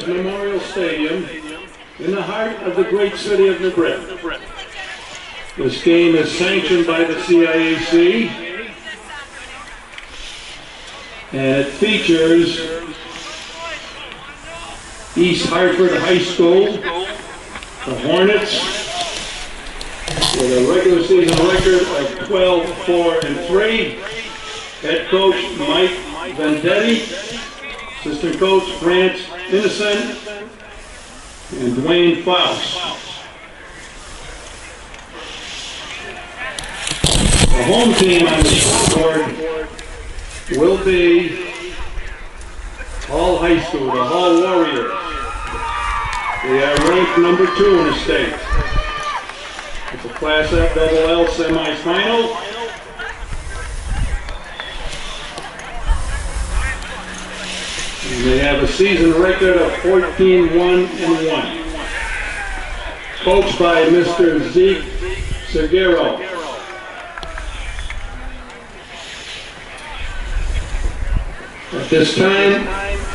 Veterans Memorial Stadium in the heart of the great city of New Britain. This game is sanctioned by the CIAC, and it features East Hartford High School, the Hornets, with a regular season record of 12-4-3. Head coach Mike Vendetti, assistant coach France Innocent, and Dwayne Faust. The home team on the scoreboard will be Hall High School, the Hall Warriors. They are ranked number 2 in the state. It's a Class FLL semifinal. And they have a season record of 14-1-1. Coached by Mr. Zeke Seguero. At this time,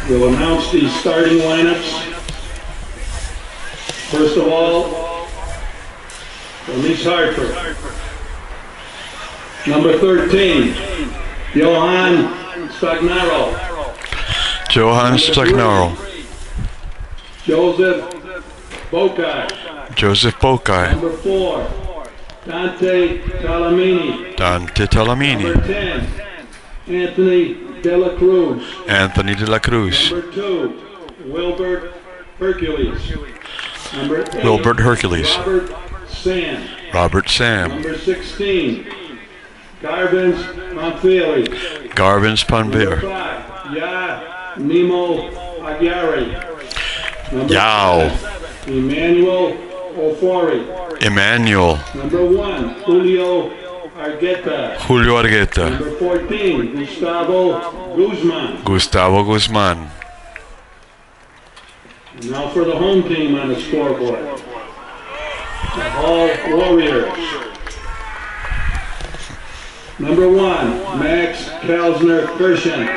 we'll announce the starting lineups. First of all, from East Hartford, number 13, Johan Stagnaro. Johan Stagnaro. Joseph Bokai. Joseph Bokai. Number 4, Dante Talamini. Dante Talamini. Number 10, Anthony De La Cruz. Anthony De La Cruz. Number 2, Wilbert Hercules. Number 8, Wilbert Hercules. Robert Sam. Robert Sam. Number 16, Garvins Monfili. Garvins Number Panver. 5, Ya Nemo Aguirre. Number Yao. 7, Emmanuel Ofori. Emmanuel. Number 1, Julio Argueta. Julio Argueta. Number 14, Gustavo Guzman. Gustavo Guzman. And now for the home team on the scoreboard. The Hall Warriors. Number 1, Max Kalsner Kirshen.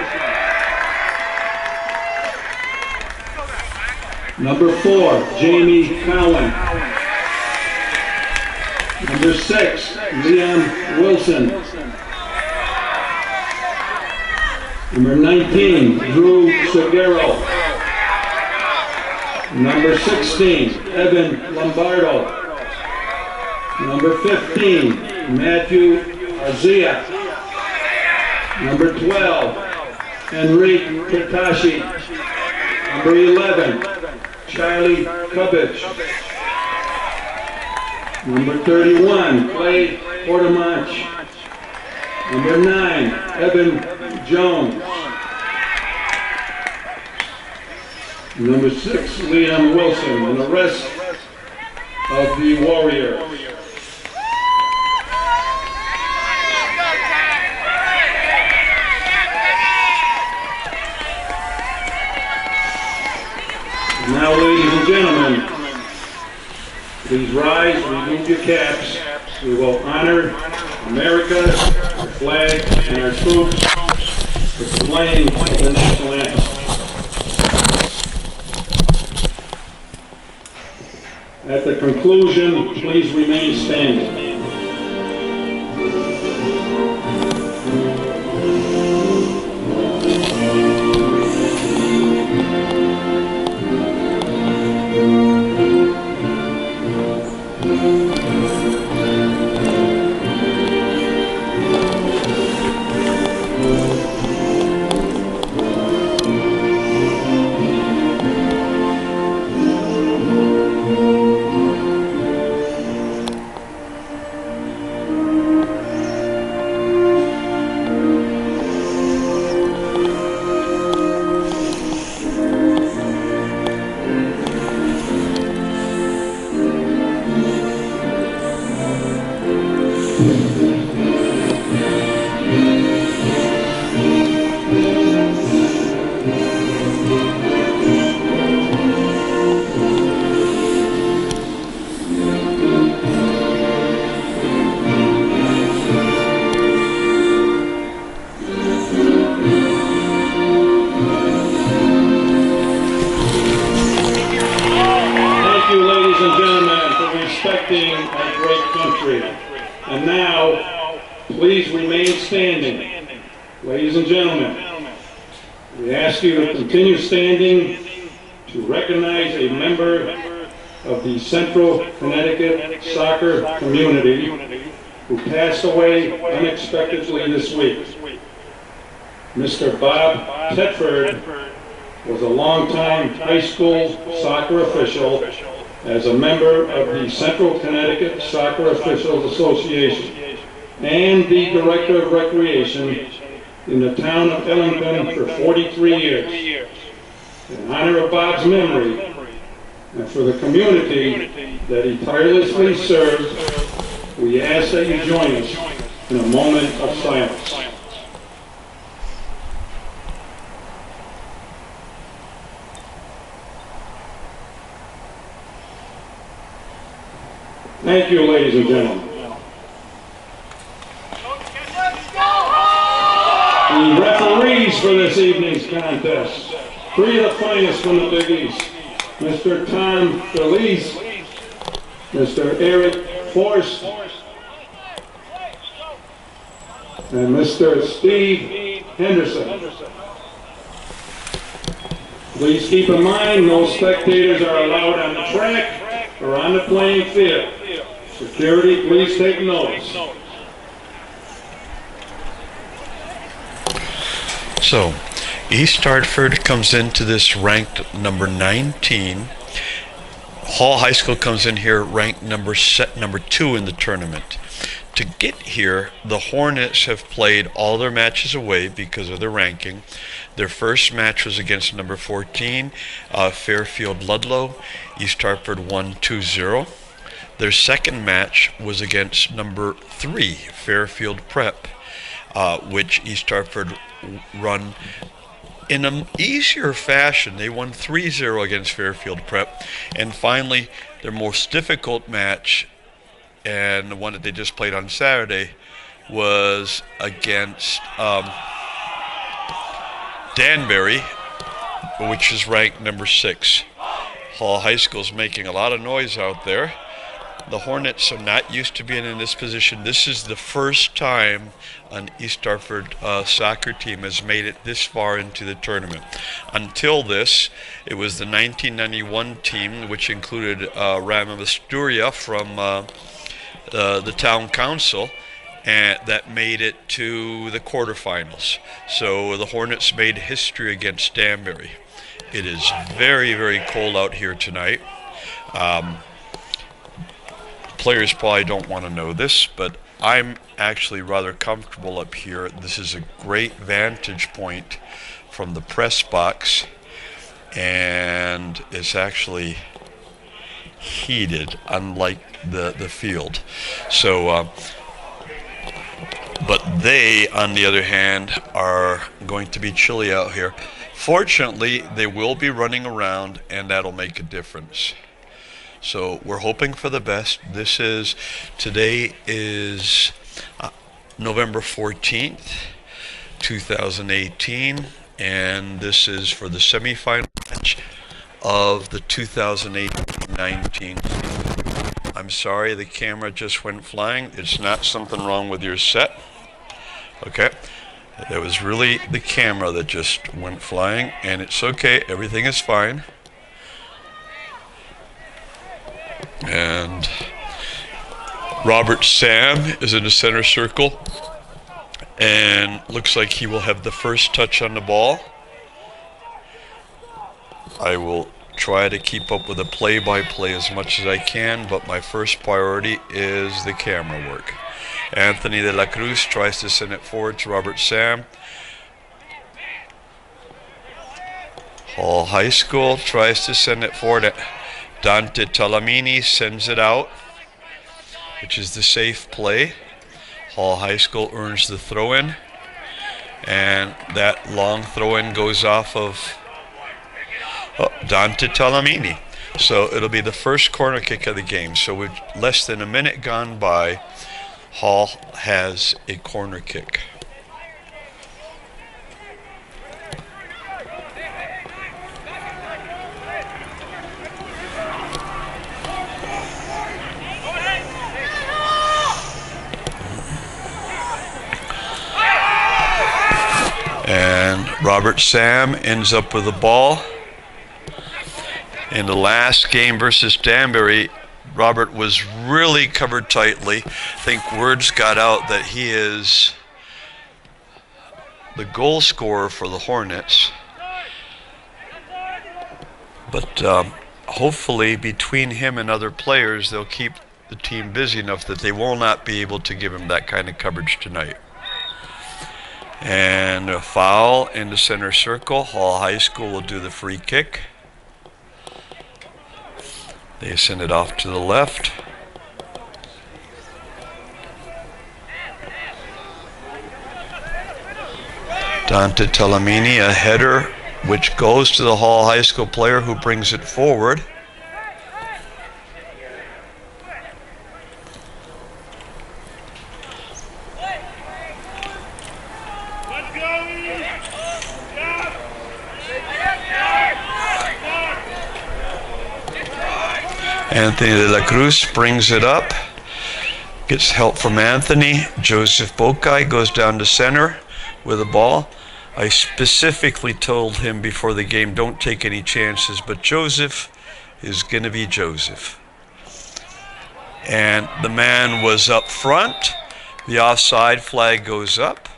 Number 4, Jamie Cowan. Number 6, Liam Wilson. Number 19, Drew Seguero. Number 16, Evan Lombardo. Number 15, Matthew Azia. Number 12, Enrique Katashi. Number 11, Charlie Kubich. Number 31, Clay Portamonch. Number 9, Evan Jones. Number 6, Liam Wilson, and the rest of the Warriors. Now, ladies and gentlemen, please rise, remove your caps. We will honor America, our flag, and our troops with the playing of the national anthem. At the conclusion, please remain standing. respecting our great country. And now, please remain standing. Ladies and gentlemen, we ask you to continue standing to recognize a member of the Central Connecticut soccer community who passed away unexpectedly this week. Mr. Bob Tedford was a longtime high school soccer official as a member of the Central Connecticut Soccer Officials Association and the Director of Recreation in the town of Ellington for 43 years. In honor of Bob's memory and for the community that he tirelessly served, we ask that you join us in a moment of silence. Thank you, ladies and gentlemen. The referees for this evening's contest, three of the finest from the Big East, Mr. Tom Felice, Mr. Eric Forst, and Mr. Steve Henderson. Please keep in mind no spectators are allowed on the track or on the playing field. Security, please take notice. So, East Hartford comes into this ranked number 19. Hall High School comes in here ranked number 2 in the tournament. To get here, the Hornets have played all their matches away because of their ranking. Their first match was against number 14, Fairfield Ludlow. East Hartford won 2-0. Their second match was against number 3, Fairfield Prep, which East Hartford run in an easier fashion. They won 3-0 against Fairfield Prep. And finally, their most difficult match, and the one that they just played on Saturday, was against Danbury, which is ranked number 6. Hall High School's making a lot of noise out there. The Hornets are not used to being in this position. This is the first time an East Hartford soccer team has made it this far into the tournament. Until this, it was the 1991 team, which included Ramasturia from the town council, and that made it to the quarterfinals. So the Hornets made history against Danbury. It is very, very cold out here tonight. Players probably don't want to know this, but I'm actually rather comfortable up here. This is a great vantage point from the press box, and it's actually heated, unlike the field. So, but they, on the other hand, are going to be chilly out here. Fortunately, they will be running around, and that'll make a difference. So we're hoping for the best. Today is November 14th, 2018, and this is for the semifinal match of the 2018-19 season. I'm sorry the camera just went flying. It's not something wrong with your set. Okay. It was really the camera that just went flying, and it's okay. Everything is fine. And Robert Sam is in the center circle, and looks like he will have the first touch on the ball. I will try to keep up with the play-by-play as much as I can, but my first priority is the camera work. Anthony de la Cruz tries to send it forward to Robert Sam. Hall High School tries to send it forward. Dante Talamini sends it out, which is the safe play. Hall High School earns the throw-in, and that long throw-in goes off of Dante Talamini. So it'll be the first corner kick of the game. So with less than a minute gone by, Hall has a corner kick. Robert Sam ends up with the ball. In the last game versus Danbury, Robert was really covered tightly. I think words got out that he is the goal scorer for the Hornets. But hopefully between him and other players, they'll keep the team busy enough that they will not be able to give him that kind of coverage tonight. And a foul in the center circle. Hall High School will do the free kick. They send it off to the left. Dante Talamini, a header, which goes to the Hall High School player who brings it forward. Anthony de la Cruz brings it up, gets help from Anthony. Joseph Bokai goes down to center with the ball. I specifically told him before the game, don't take any chances, but Joseph is going to be Joseph. And the man was up front. The offside flag goes up,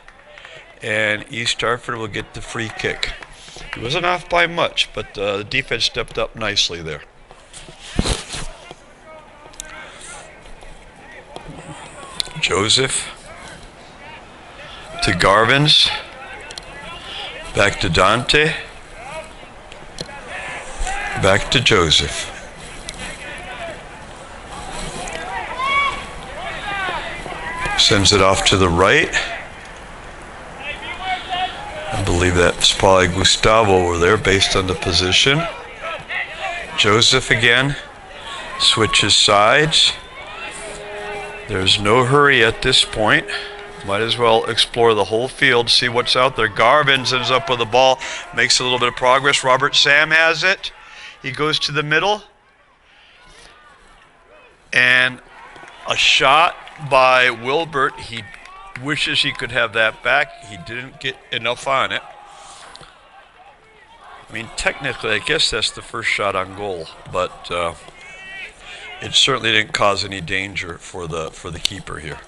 and East Hartford will get the free kick. He wasn't off by much, but the defense stepped up nicely there. Joseph to Garvins, back to Dante, back to Joseph. Sends it off to the right. I believe that's probably Gustavo over there based on the position. Joseph again, switches sides. There's no hurry at this point. Might as well explore the whole field, see what's out there. Garvins ends up with the ball, makes a little bit of progress. Robert Sam has it. He goes to the middle. And a shot by Wilbert. He wishes he could have that back. He didn't get enough on it. I mean, technically, I guess that's the first shot on goal, but it certainly didn't cause any danger for the keeper here.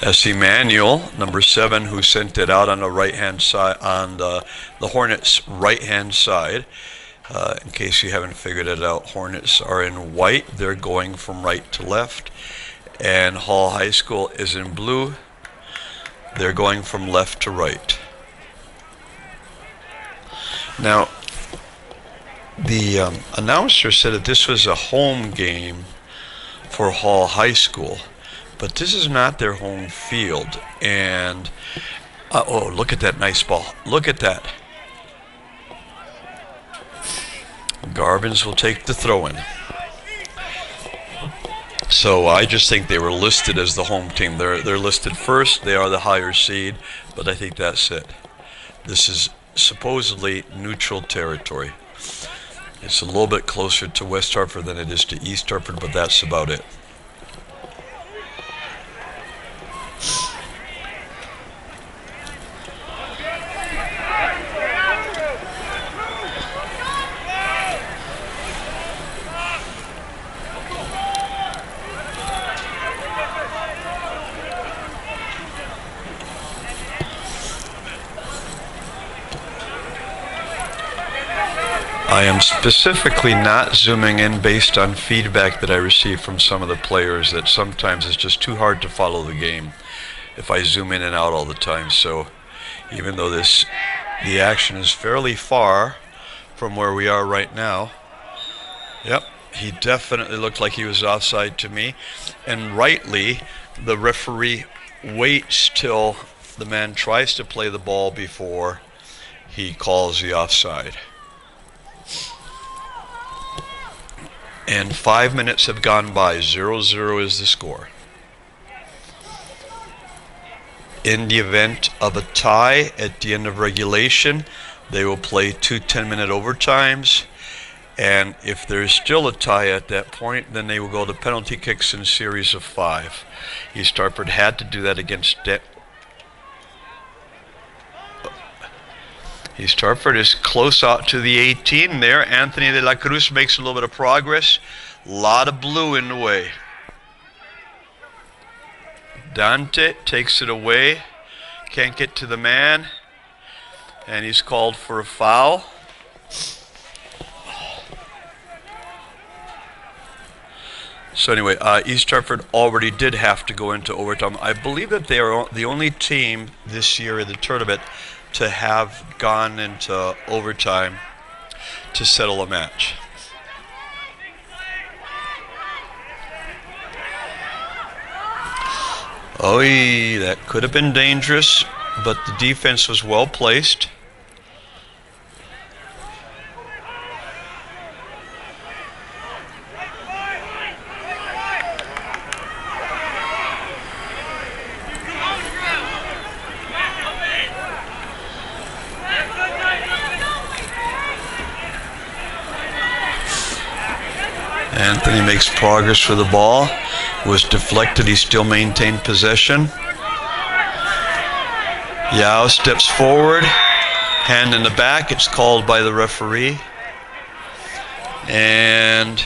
S. Emmanuel, number 7, who sent it out on the right-hand side, on the Hornets' right-hand side. In case you haven't figured it out, Hornets are in white. They're going from right to left. And Hall High School is in blue. They're going from left to right. Now, the announcer said that this was a home game for Hall High School, but this is not their home field. And, oh, look at that nice ball. Look at that. Garvins will take the throw-in. So I just think they were listed as the home team. They're listed first. They are the higher seed, but I think that's it. This is supposedly neutral territory. It's a little bit closer to West Hartford than it is to East Hartford, but that's about it. I am specifically not zooming in based on feedback that I receive from some of the players that sometimes it's just too hard to follow the game if I zoom in and out all the time. So even though the action is fairly far from where we are right now, yep, he definitely looked like he was offside to me. And rightly, the referee waits till the man tries to play the ball before he calls the offside. And 5 minutes have gone by. 0-0 is the score. In the event of a tie at the end of regulation, they will play 2 10-minute overtimes. And if there's still a tie at that point, then they will go to penalty kicks in a series of 5. East Hartford had to do that against East Hartford is close out to the 18 there. Anthony de la Cruz makes a little bit of progress. A lot of blue in the way. Dante takes it away. Can't get to the man. And he's called for a foul. So anyway, East Hartford already did have to go into overtime. I believe that they are the only team this year in the tournament to have gone into overtime to settle a match. Oh, that could have been dangerous, but the defense was well placed. Anthony makes progress with the ball. Was deflected. He still maintained possession. Yao steps forward. Hand in the back. It's called by the referee. And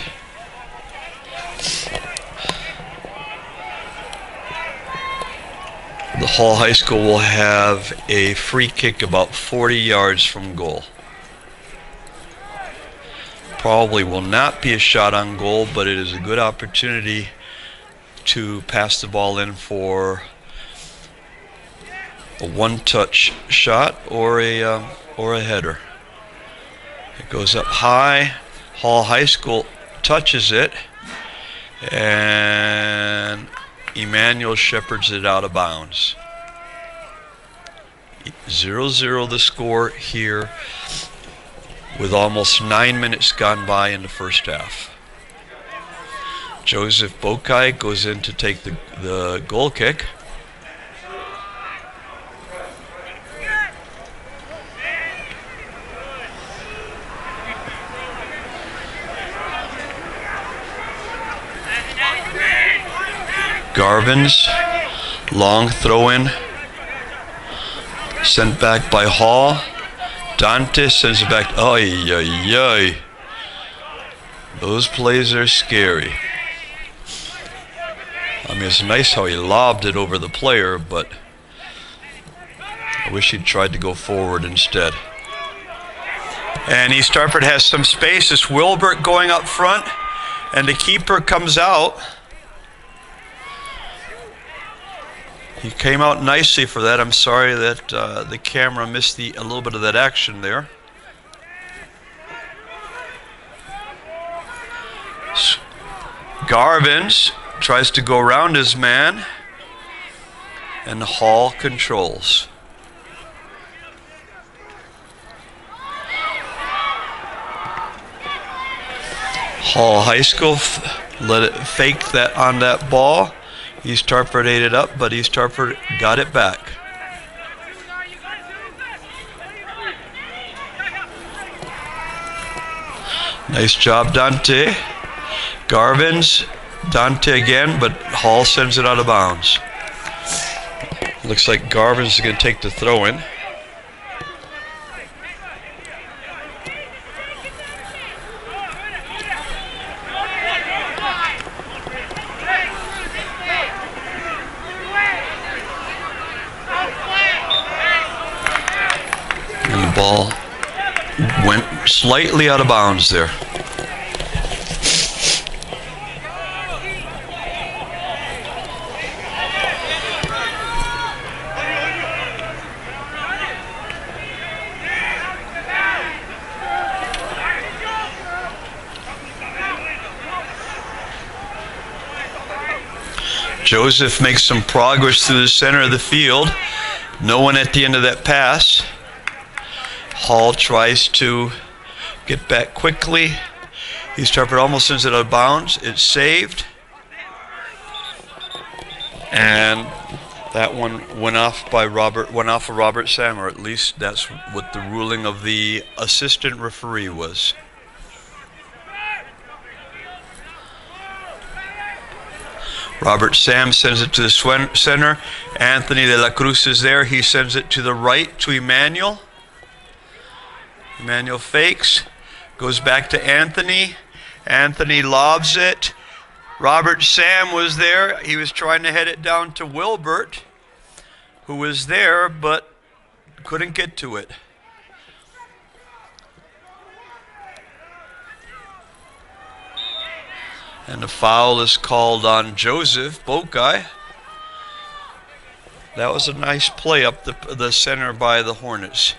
the Hall High School will have a free kick about 40 yards from goal. Probably will not be a shot on goal, but it is a good opportunity to pass the ball in for a one-touch shot or a header. It goes up high. Hall High School touches it, and Emmanuel shepherds it out of bounds. 0-0 the score here, with almost 9 minutes gone by in the first half. Joseph Bokai goes in to take the goal kick. Garvin's long throw-in, sent back by Hall. Dante sends it back. Ay, ay, ay. Those plays are scary. I mean, it's nice how he lobbed it over the player, but I wish he'd tried to go forward instead. And East Hartford has some space. It's Wilbert going up front, and the keeper comes out. He came out nicely for that. I'm sorry that the camera missed a little bit of that action there. Garvins tries to go around his man, and Hall controls. Hall High School let it fake that on that ball. East Hartford ate it up, but East Hartford got it back. Nice job, Dante. Garvin's, Dante again, but Hall sends it out of bounds. Looks like Garvin's is going to take the throw-in. And the ball went slightly out of bounds there. Joseph makes some progress through the center of the field. No one at the end of that pass. Hall tries to get back quickly. East Hartford almost sends it out of bounds. It's saved. And that one went off of Robert Sam, or at least that's what the ruling of the assistant referee was. Robert Sam sends it to the center. Anthony de la Cruz is there. He sends it to the right to Emmanuel. Emmanuel fakes. Goes back to Anthony. Anthony lobs it. Robert Sam was there. He was trying to head it down to Wilbert, who was there but couldn't get to it. And the foul is called on Joseph Bokai. That was a nice play up the center by the Hornets.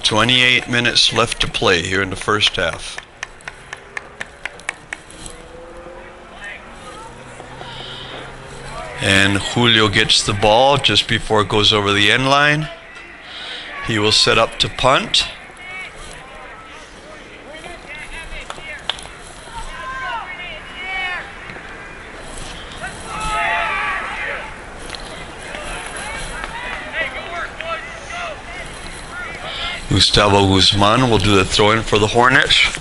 "28 minutes left to play here in the first half." And Julio gets the ball just before it goes over the end line. He will set up to punt. Gustavo Guzman will do the throw-in for the Hornets.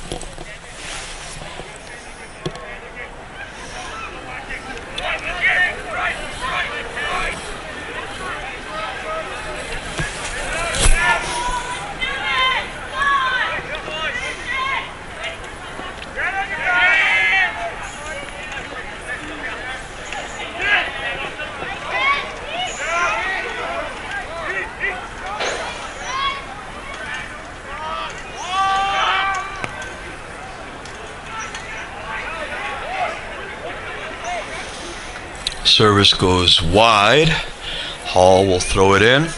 Service goes wide. Hall will throw it in.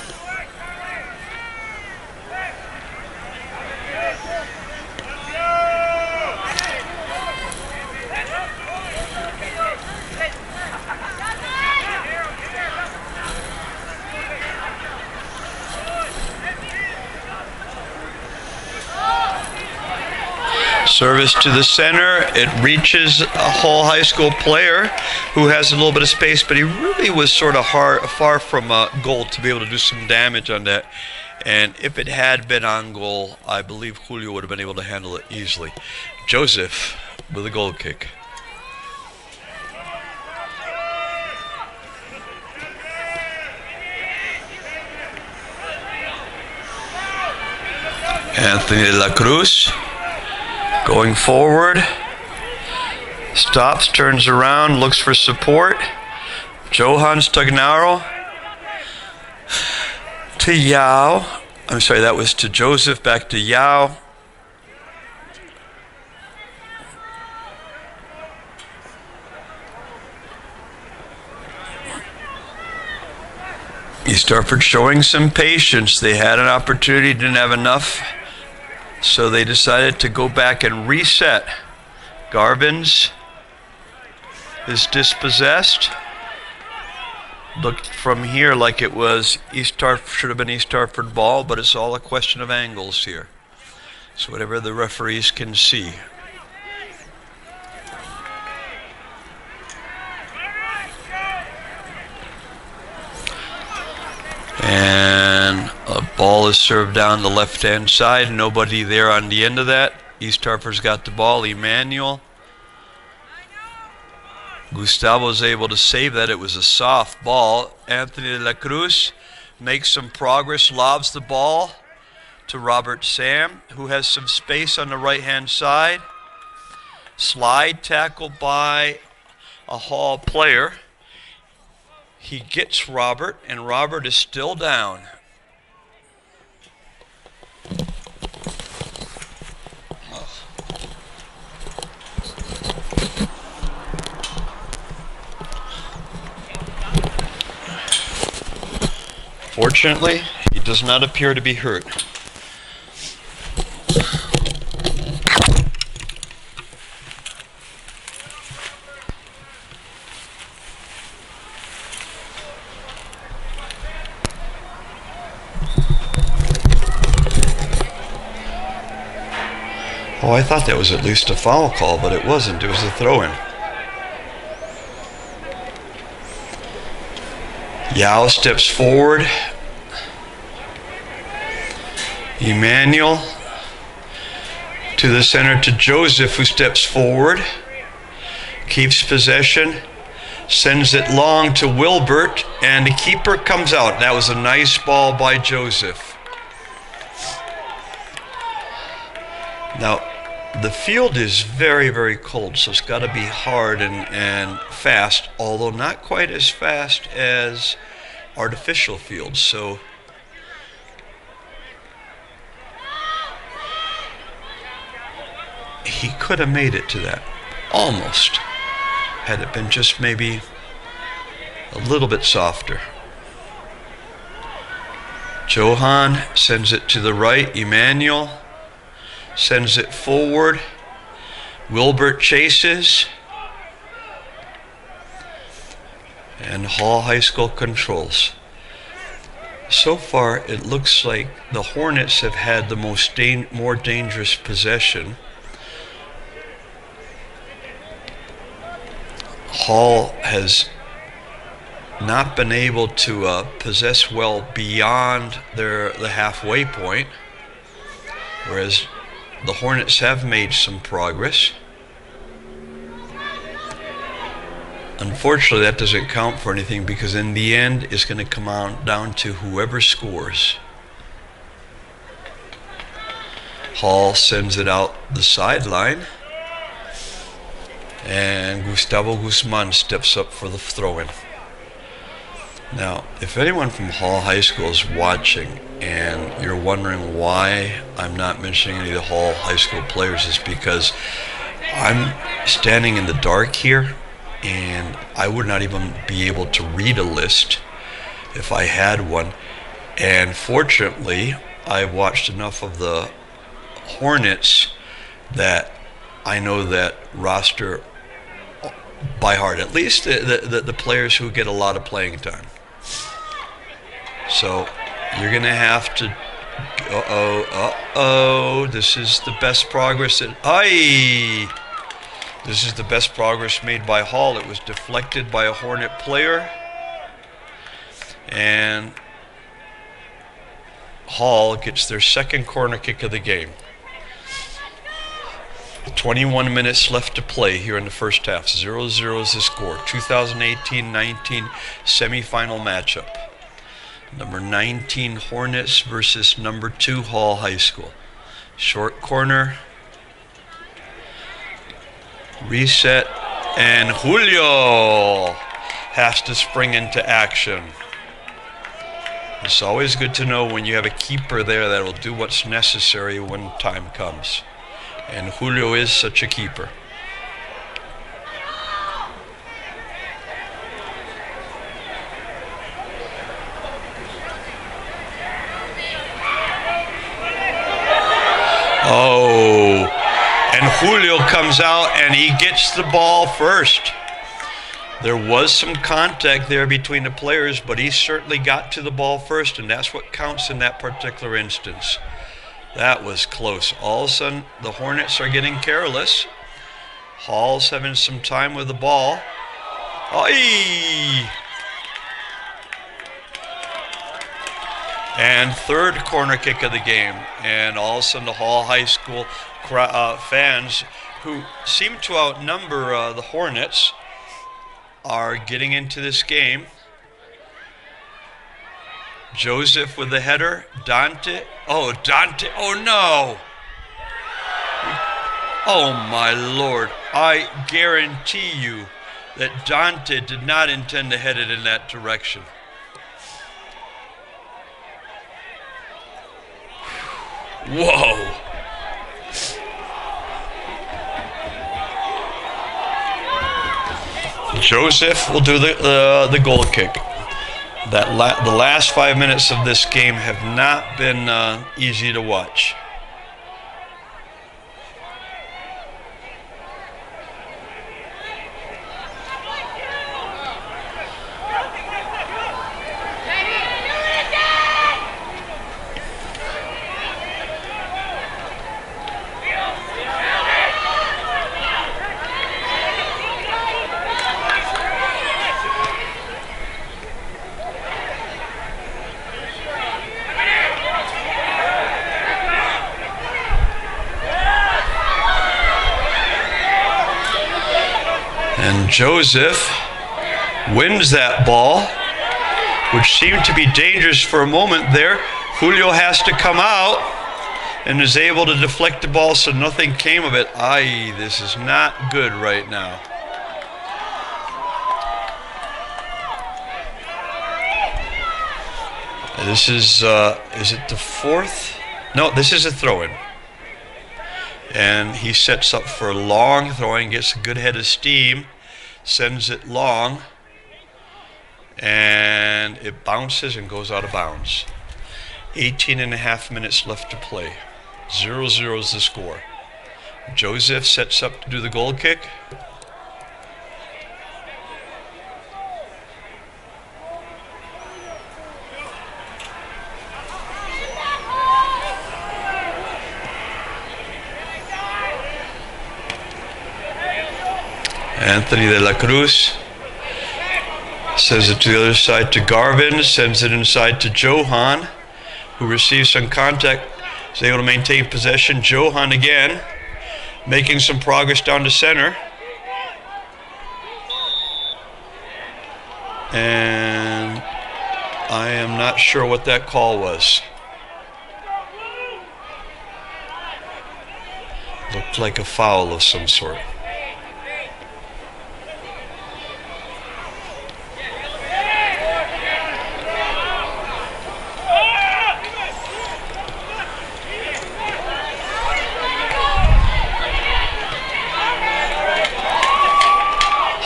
Service to the center. It reaches a Hall High School player who has a little bit of space, but he really was sort of far from goal to be able to do some damage on that. And if it had been on goal, I believe Julio would have been able to handle it easily. Joseph with a goal kick. Anthony de la Cruz going forward, stops, turns around, looks for support. Johan Stagnaro to Yao. I'm sorry, that was to Joseph, back to Yao. East Hartford showing some patience. They had an opportunity, didn't have enough. So they decided to go back and reset. Garvins is dispossessed. Looked from here like it was East Hartford, should have been East Hartford ball, but it's all a question of angles here. So whatever the referees can see. And a ball is served down the left-hand side. Nobody there on the end of that. East Hartford's got the ball. Emmanuel. Gustavo's able to save that. It was a soft ball. Anthony de la Cruz makes some progress, lobs the ball to Robert Sam, who has some space on the right-hand side. Slide tackle by a Hall player. He gets Robert, and Robert is still down. Fortunately, he does not appear to be hurt. Oh, I thought that was at least a foul call, but it wasn't. It was a throw-in. Yao steps forward. To the center to Joseph, who steps forward, keeps possession, sends it long to Wilbert, and the keeper comes out. That was a nice ball by Joseph. Now, the field is very, very cold, so it's got to be hard and fast, although not quite as fast as artificial fields. So he could have made it to that, almost, had it been just maybe a little bit softer. Johan sends it to the right. Emmanuel sends it forward. Wilbert chases. And Hall High School controls. So far, it looks like the Hornets have had the more dangerous possession. Hall has not been able to possess well beyond the halfway point, whereas the Hornets have made some progress. Unfortunately, that doesn't count for anything because in the end, it's going to come down to whoever scores. Hall sends it out the sideline. And Gustavo Guzman steps up for the throw-in. Now, if anyone from Hall High School is watching and you're wondering why I'm not mentioning any of the Hall High School players, is because I'm standing in the dark here and I would not even be able to read a list if I had one. And fortunately, I've watched enough of the Hornets that I know that roster by heart, at least the players who get a lot of playing time. So you're going to have to, this is the best progress this is the best progress made by Hall. It was deflected by a Hornet player, and Hall gets their second corner kick of the game. 21 minutes left to play here in the first half. 0-0 is the score. 2018-19 semifinal matchup. Number 19 Hornets versus number 2 Hall High School. Short corner. Reset. And Julio has to spring into action. It's always good to know when you have a keeper there that will do what's necessary when time comes. And Julio is such a keeper. Oh, and Julio comes out and he gets the ball first. There was some contact there between the players, but he certainly got to the ball first, and that's what counts in that particular instance. That was close. All of a sudden, the Hornets are getting careless. Hall's having some time with the ball. Aye! And third corner kick of the game. And all of a sudden, the Hall High School fans, who seem to outnumber the Hornets, are getting into this game. Joseph with the header. Dante. Oh, Dante. Oh, no. Oh, my Lord. I guarantee you that Dante did not intend to head it in that direction. Whoa. Joseph will do the goal kick. The last 5 minutes of this game have not been easy to watch. And Joseph wins that ball, which seemed to be dangerous for a moment there. Julio has to come out and is able to deflect the ball so nothing came of it. Aye, this is not good right now. This is it the fourth? No, this is a throw-in. And he sets up for a long throwing, gets a good head of steam, sends it long, and it bounces and goes out of bounds. 18 and a half minutes left to play. 0-0 is the score. Joseph sets up to do the goal kick. Anthony de la Cruz sends it to the other side to Garvin, sends it inside to Johan, who receives some contact, is able to maintain possession. Johan again, making some progress down to center. And I am not sure what that call was. Looked like a foul of some sort.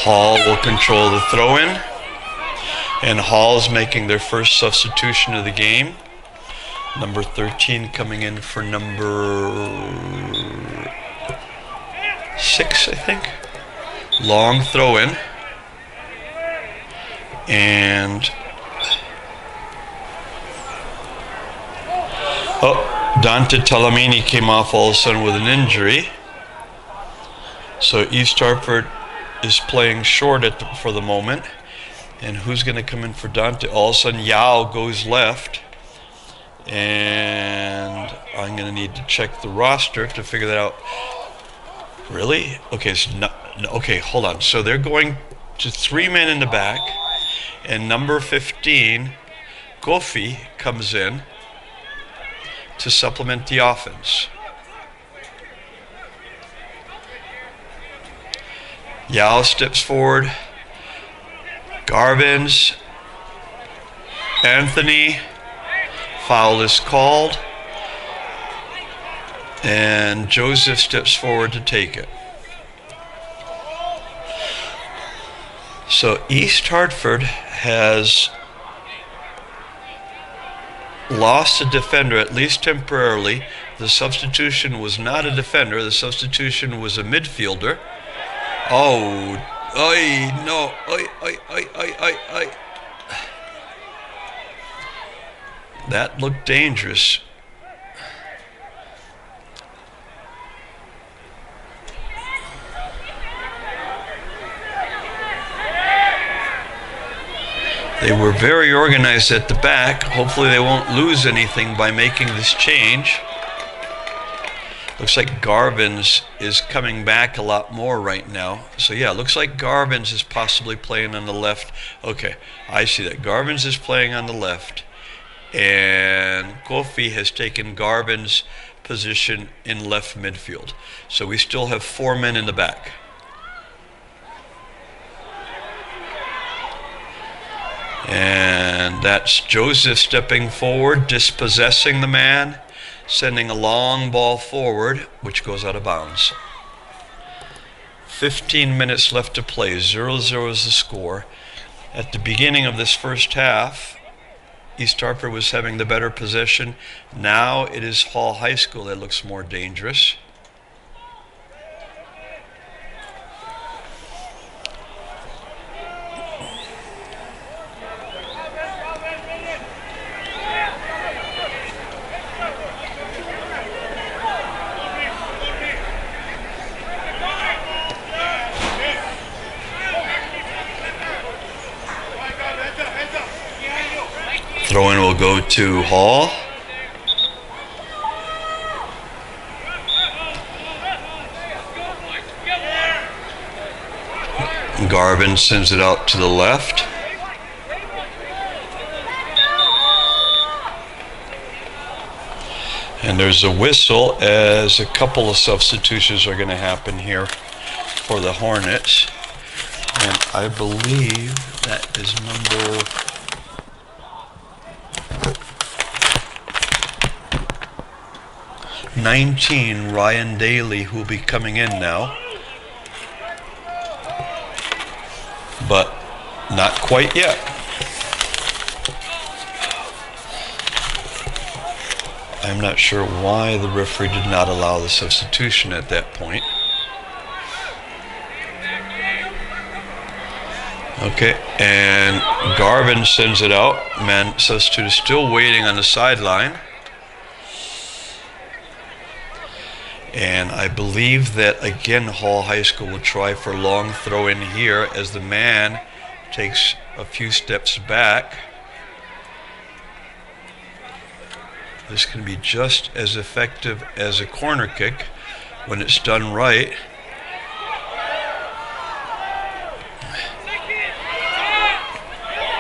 Hall will control the throw-in, and Hall's making their first substitution of the game. Number 13 coming in for number 6, I think. Long throw-in, and Dante Talamini came off all of a sudden with an injury. So East Hartford is playing short for the moment. And who's going to come in for Dante? All of a sudden, Yao goes left. And I'm going to need to check the roster to figure that out. Really? Okay, okay, hold on. So they're going to 3 men in the back. And number 15, Kofi, comes in to supplement the offense. Yao steps forward. Garvin's. Anthony. Foul is called. And Joseph steps forward to take it. So East Hartford has lost a defender, at least temporarily. The substitution was not a defender. The substitution was a midfielder. Oh, no. That looked dangerous. They were very organized at the back. Hopefully they won't lose anything by making this change. Looks like Garvin's is coming back a lot more right now. So yeah, looks like Garvin's is possibly playing on the left. Okay, I see that. Garvin's is playing on the left. And Kofi has taken Garvin's position in left midfield. So we still have 4 men in the back. And that's Joseph stepping forward, dispossessing the man, sending a long ball forward, which goes out of bounds. 15 minutes left to play. 0-0 is the score. At the beginning of this first half, East Hartford was having the better possession. Now it is Hall High School that looks more dangerous. Throw-in will go to Hall. Garvin sends it out to the left. And there's a whistle as a couple of substitutions are going to happen here for the Hornets. And I believe that is number 19, Ryan Daly, who will be coming in now. But not quite yet. I'm not sure why the referee did not allow the substitution at that point. Okay, and Garvin sends it out. Man, substitute is still waiting on the sideline. And I believe that, again, Hall High School will try for a long throw in here as the man takes a few steps back. This can be just as effective as a corner kick when it's done right.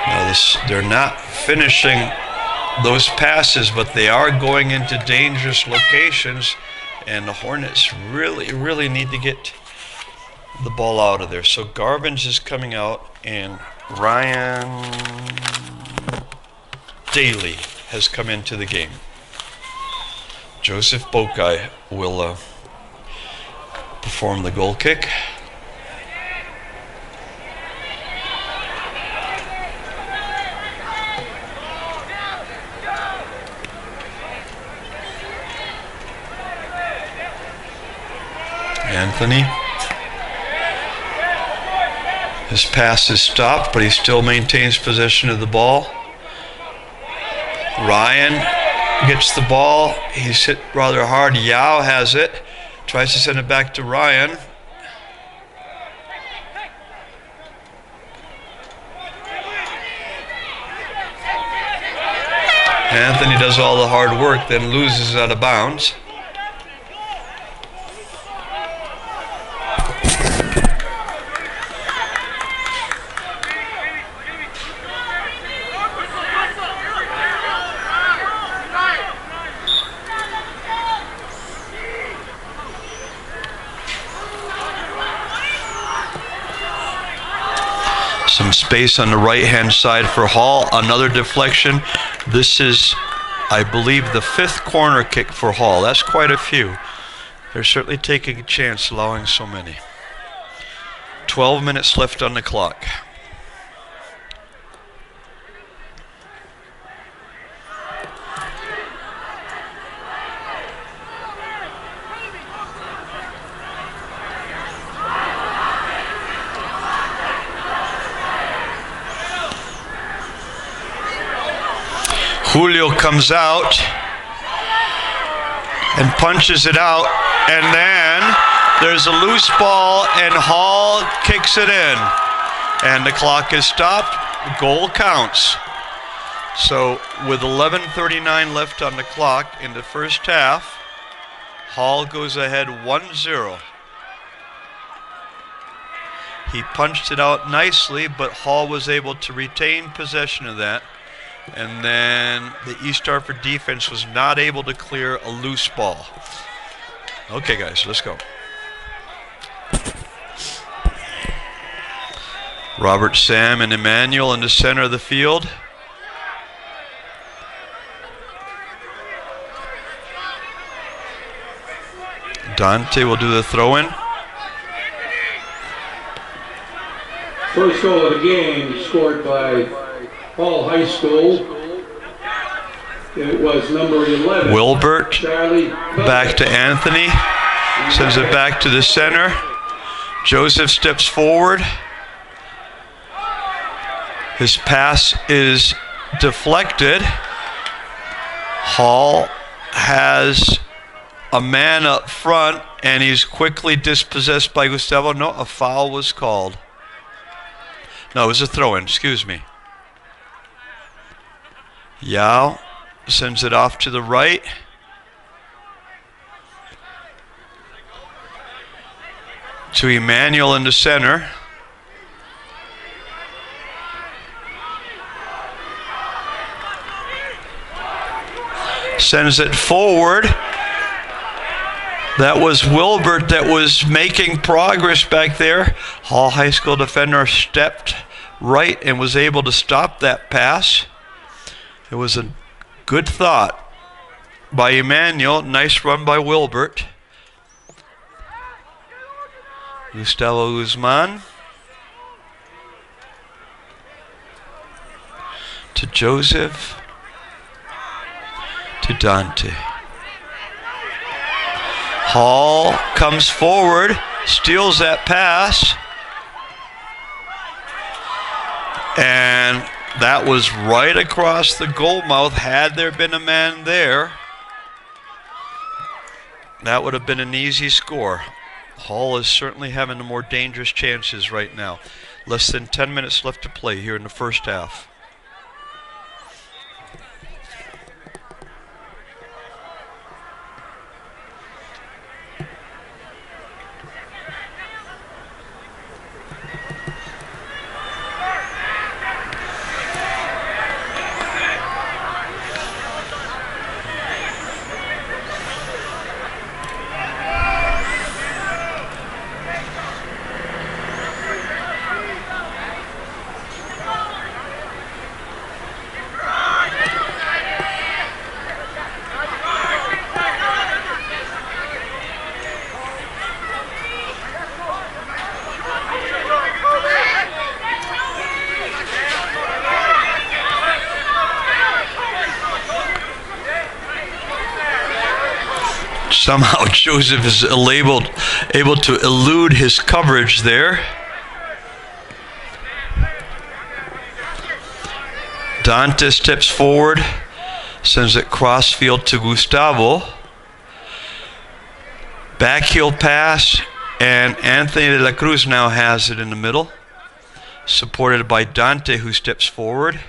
Now they're not finishing those passes, but they are going into dangerous locations, and the Hornets really need to get the ball out of there. So Garvin's is coming out, and Ryan Daly has come into the game. Joseph Bokai will perform the goal kick. Anthony. His pass is stopped, but he still maintains possession of the ball. Ryan gets the ball. He's hit rather hard. Yao has it. Tries to send it back to Ryan. Anthony does all the hard work, then loses out of bounds. Some space on the right-hand side for Hall. Another deflection. This is, I believe, the 5th corner kick for Hall. That's quite a few. They're certainly taking a chance allowing so many. 12 minutes left on the clock. Julio comes out and punches it out, and then there's a loose ball and Hall kicks it in, and the clock is stopped. The goal counts. So with 11:39 left on the clock in the first half, Hall goes ahead 1-0. He punched it out nicely, but Hall was able to retain possession of that. And then the East Hartford defense was not able to clear a loose ball. Okay, guys, let's go. Robert, Sam, and Emmanuel in the center of the field. Dante will do the throw-in. First goal of the game scored by Hall High School. It was number 11. Wilbert Charlie back to Anthony. Sends it back to the center. Joseph steps forward. His pass is deflected. Hall has a man up front, and he's quickly dispossessed by Gustavo. No, a foul was called. No, it was a throw-in, excuse me. Yao sends it off to the right. To Emmanuel in the center. sends it forward. That was Wilbert that was making progress back there. Hall High School defender stepped right and was able to stop that pass. It was a good thought by Emmanuel. Nice run by Wilbert. Gustavo Guzman to Joseph to Dante. Hall comes forward, steals that pass, and that was right across the goal mouth. Had there been a man there, that would have been an easy score. Hall is certainly having the more dangerous chances right now. Less than 10 minutes left to play here in the first half. Somehow Joseph is able to elude his coverage there. Dante steps forward, sends it crossfield to Gustavo. Backheel pass, and Anthony de la Cruz now has it in the middle, supported by Dante, who steps forward.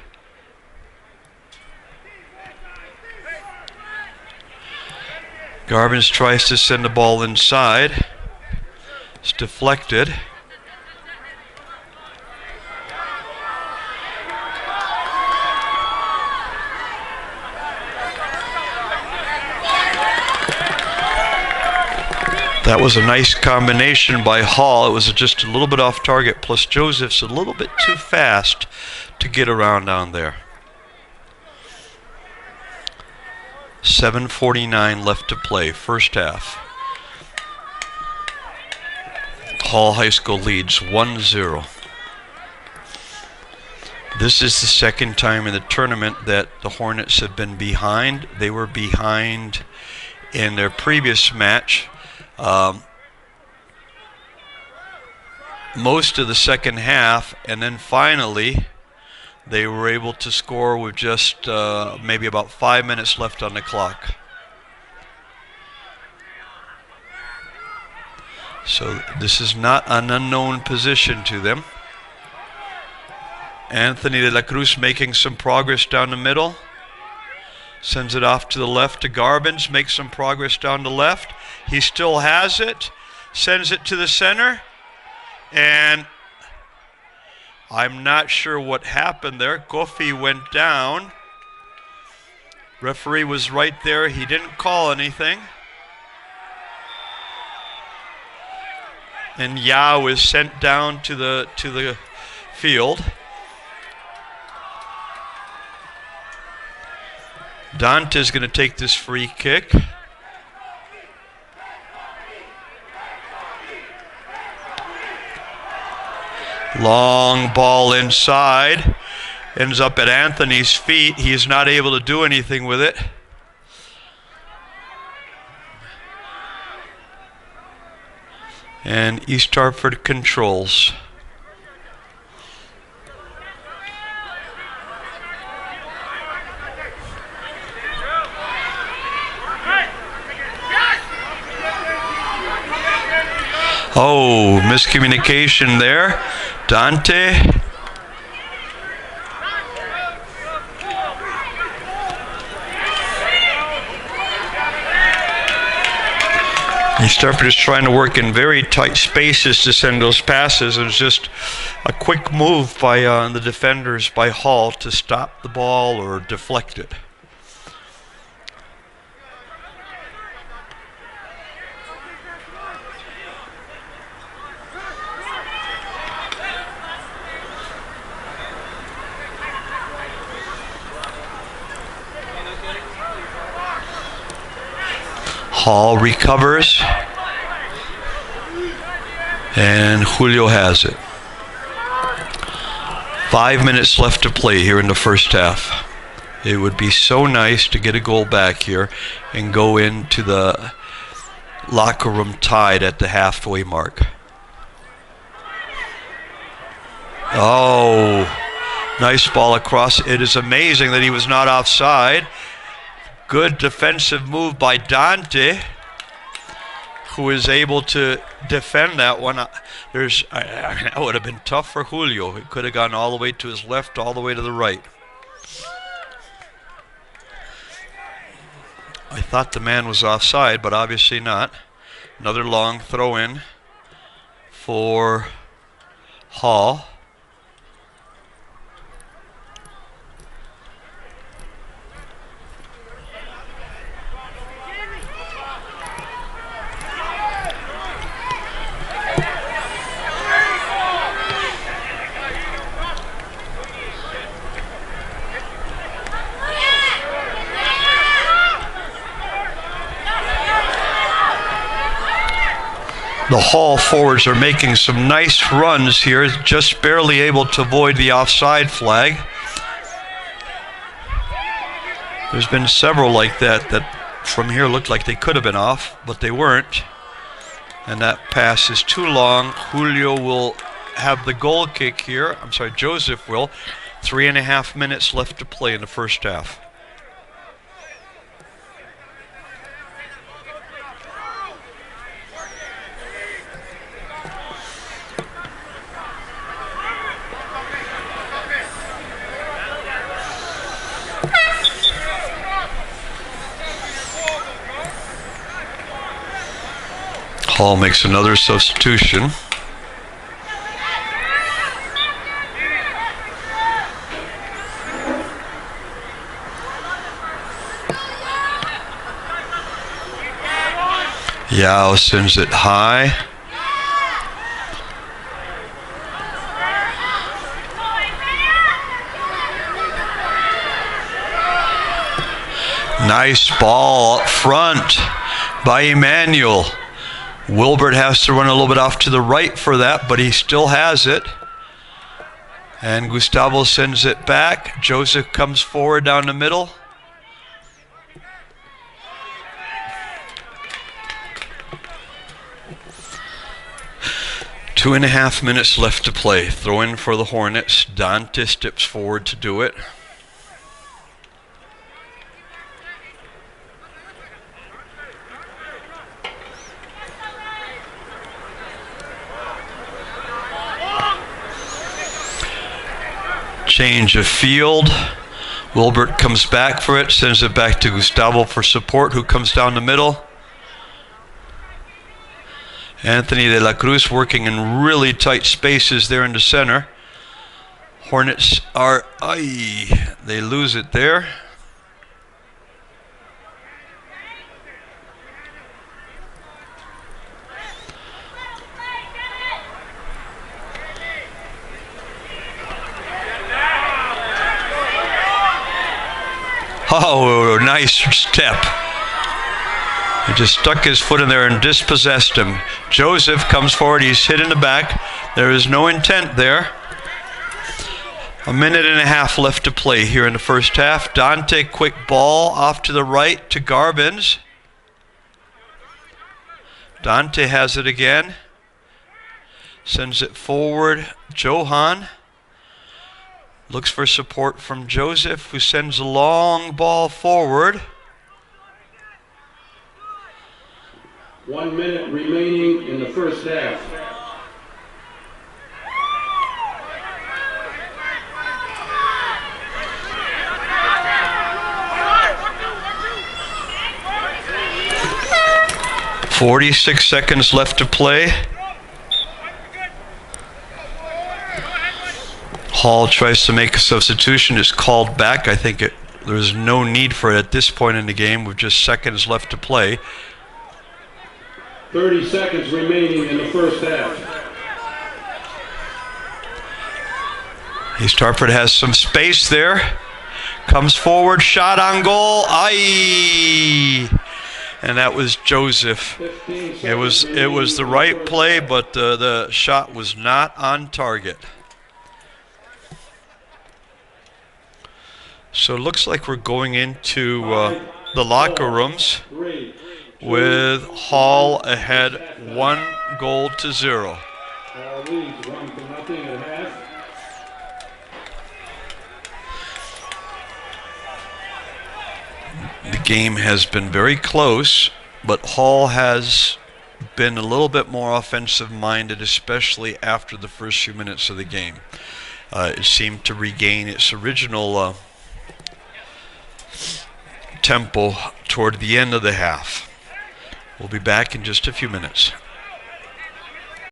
Garbins tries to send the ball inside. It's deflected. That was a nice combination by Hall. It was just a little bit off target, plus Joseph's a little bit too fast to get around down there. 7:49 left to play, first half. Hall High School leads 1-0. This is the second time in the tournament that the Hornets have been behind. They were behind in their previous match. Most of the second half, and then finally they were able to score with just maybe about 5 minutes left on the clock. So this is not an unknown position to them. Anthony de la Cruz making some progress down the middle. Sends it off to the left to Garbins, makes some progress down the left. He still has it. Sends it to the center. And I'm not sure what happened there. Kofi went down. Referee was right there. He didn't call anything. And Yao is sent down to the field. Dante's going to take this free kick. Long ball inside. Ends up at Anthony's feet. He is not able to do anything with it. And East Hartford controls. Oh, miscommunication there. Dante. East Hartford is trying to work in very tight spaces to send those passes. It was just a quick move by the defenders by Hall to stop the ball or deflect it. Hall recovers. And Julio has it. 5 minutes left to play here in the first half. It would be so nice to get a goal back here and go into the locker room tied at the halfway mark. Oh, nice ball across. It is amazing that he was not offside. Good defensive move by Dante, who is able to defend that one. That would have been tough for Julio. It could have gone all the way to his left, all the way to the right. I thought the man was offside, but obviously not. Another long throw in for Hall. The Hall forwards are making some nice runs here, just barely able to avoid the offside flag. There's been several like that from here looked like they could have been off, but they weren't. And that pass is too long. Julio will have the goal kick here. I'm sorry, Joseph will. 3.5 minutes left to play in the first half. Hall makes another substitution. Yao sends it high. Nice ball up front by Emmanuel. Wilbert has to run a little bit off to the right for that, but he still has it. And Gustavo sends it back. Joseph comes forward down the middle. Two and a half minutes left to play. Throw in for the Hornets. Dante steps forward to do it. Change of field. Wilbert comes back for it, sends it back to Gustavo for support, who comes down the middle. Anthony de la Cruz working in really tight spaces there in the center. Hornets are, they lose it there. Oh, nice step. He just stuck his foot in there and dispossessed him. Joseph comes forward. He's hit in the back. There is no intent there. 1.5 minutes left to play here in the first half. Dante, quick ball off to the right to Garbins. Dante has it again. Sends it forward. Johan looks for support from Joseph, who sends a long ball forward. 1 minute remaining in the first half. .46 seconds left to play. Hall tries to make a substitution, is called back. I think there's no need for it at this point in the game with just seconds left to play. 30 seconds remaining in the first half. East Hartford has some space there. Comes forward, shot on goal. And that was Joseph. 15 It was the right play, but the shot was not on target. So it looks like we're going into the locker rooms with Hall ahead 1-0. Hall leads 1-0 at half. The game has been very close, but Hall has been a little bit more offensive-minded, especially after the first few minutes of the game. It seemed to regain its original tempo toward the end of the half. We'll be back in just a few minutes.